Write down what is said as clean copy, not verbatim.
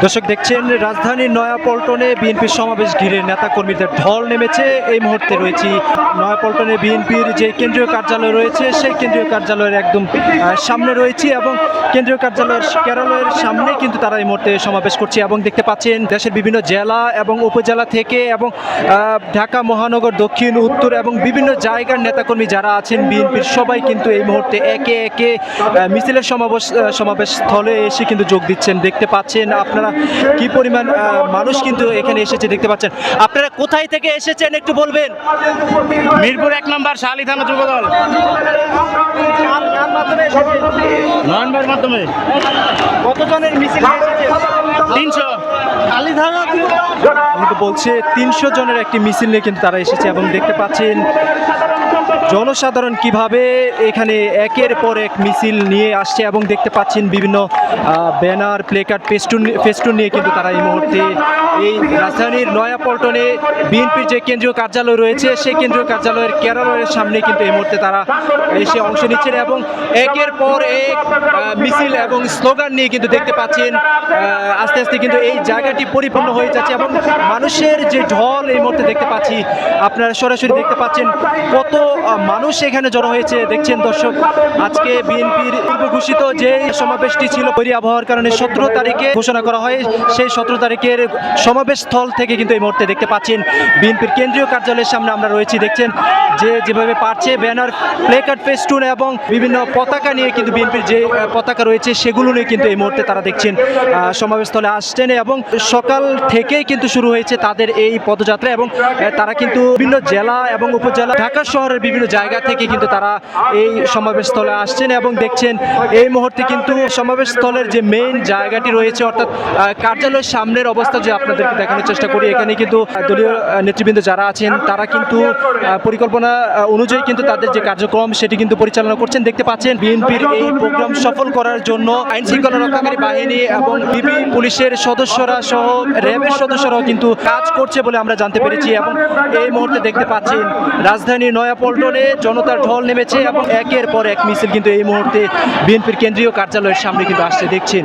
দর্শক দেখছেন রাজধানীর নয়াপল্টনে বিএনপির সমাবেশ ঘিরে নেতাকর্মীদের ঢল নেমেছে। এই মুহূর্তে রয়েছি নয়াপল্টনে বিএনপির যে কেন্দ্রীয় কার্যালয় রয়েছে সেই কেন্দ্রীয় কার্যালয়ের একদম সামনে রয়েছি এবং কেন্দ্রীয় কার্যালয়ের সামনে কিন্তু তারা এই মুহূর্তে সমাবেশ করছে এবং দেখতে পাচ্ছেন দেশের বিভিন্ন জেলা এবং উপজেলা থেকে এবং ঢাকা মহানগর, দক্ষিণ, উত্তর এবং বিভিন্ন জায়গার নেতাকর্মী যারা আছেন বিএনপির সবাই কিন্তু এই মুহূর্তে একে একে মিছিলের সমাবেশ স্থলে এসে কিন্তু যোগ দিচ্ছেন। দেখতে পাচ্ছেন আপনারা কি পরিমাণ মানুষ কিন্তু এখানে এসেছে দেখতে পাচ্ছেন। আপনারা কোথায় থেকে এসেছেন একটু বলবেন? মিরপুর 1 নম্বর শাহালি থানা যুবদল নয়নবার মাধ্যমে। কতজনের মিছিল এসেছে? 300 শাহালি থানা কিন্তু বলছে 300 জনের একটি মিছিল নিয়ে কিন্তু তারা এসেছে এবং দেখতে পাচ্ছেন জনসাধারণ কিভাবে এখানে একের পর এক মিছিল নিয়ে আসছে এবং দেখতে পাচ্ছেন বিভিন্ন ব্যানার, প্লেকার্ড, ফেস্টুন নিয়ে কিন্তু তারা এই মুহূর্তে এই রাজধানীর নয়াপল্টনে বিএনপির যে কেন্দ্রীয় কার্যালয় রয়েছে সেই কেন্দ্রীয় কার্যালয়ের ক্যারালয়ের সামনে কিন্তু এই মুহূর্তে তারা এসে অংশ নিচ্ছেন এবং একের পর এক মিছিল এবং স্লোগান নিয়ে কিন্তু দেখতে পাচ্ছেন আস্তে আস্তে কিন্তু এই জায়গাটি পরিপূর্ণ হয়ে যাচ্ছে এবং মানুষের যে ঢল এই মুহূর্তে দেখতে পাচ্ছি। আপনারা সরাসরি দেখতে পাচ্ছেন কত মানুষ এখানে জড়ো হয়েছে। দেখছেন দর্শক, আজকে বিএনপির পূর্ব ঘোষিত যে সমাবেশটি ছিল বৈরী আবহাওয়ার কারণে 17 তারিখে ঘোষণা করা হয়, সেই 17 তারিখের সমাবেশ স্থল থেকে কিন্তু এই মুহূর্তে দেখতে পাচ্ছেন বিএনপির কেন্দ্রীয় কার্যালয়ের সামনে আমরা রয়েছি। দেখছেন যে যেভাবে পারছে ব্যানার, প্লেকার্ড, ফেস্টুন এবং বিভিন্ন পতাকা নিয়ে কিন্তু বিএনপির যে পতাকা রয়েছে সেগুলো নিয়ে কিন্তু এই মুহূর্তে তারা দেখছেন সমাবেশ স্থলে আসছেন এবং সকাল থেকেই কিন্তু শুরু হয়েছে তাদের এই পদযাত্রা এবং তারা কিন্তু বিভিন্ন জেলা এবং উপজেলা, ঢাকা শহরের বিভিন্ন জায়গা থেকে কিন্তু তারা এই সমাবেশ স্থলে আসছেন এবং দেখছেন এই মুহূর্তে কিন্তু সমাবেশ স্থলের যে মেইন জায়গাটি রয়েছে অর্থাৎ কার্যালয়ের সামনের অবস্থা যে আপনাদেরকে দেখানোর চেষ্টা করি। এখানে কিন্তু দলীয় নেতৃবৃন্দ যারা আছেন তারা কিন্তু পরিকল্পনা অনুযায়ী কিন্তু তাদের যে কার্যক্রম সেটি কিন্তু পরিচালনা করছেন। দেখতে পাচ্ছেন বিএনপির এই প্রোগ্রাম সফল করার জন্য আইন শৃঙ্খলা রক্ষাকারী বাহিনী এবং বিবি পুলিশের সদস্যরা সহ র্যাবের সদস্যরাও কিন্তু কাজ করছে বলে আমরা জানতে পেরেছি এবং এই মুহূর্তে দেখতে পাচ্ছেন রাজধানীর নয়াপল্টনে জনতার ঢল নেমেছে এবং একের পর এক মিছিল কিন্তু এই মুহূর্তে বিএনপির কেন্দ্রীয় কার্যালয়ের সামনে কিন্তু আসছে দেখছেন।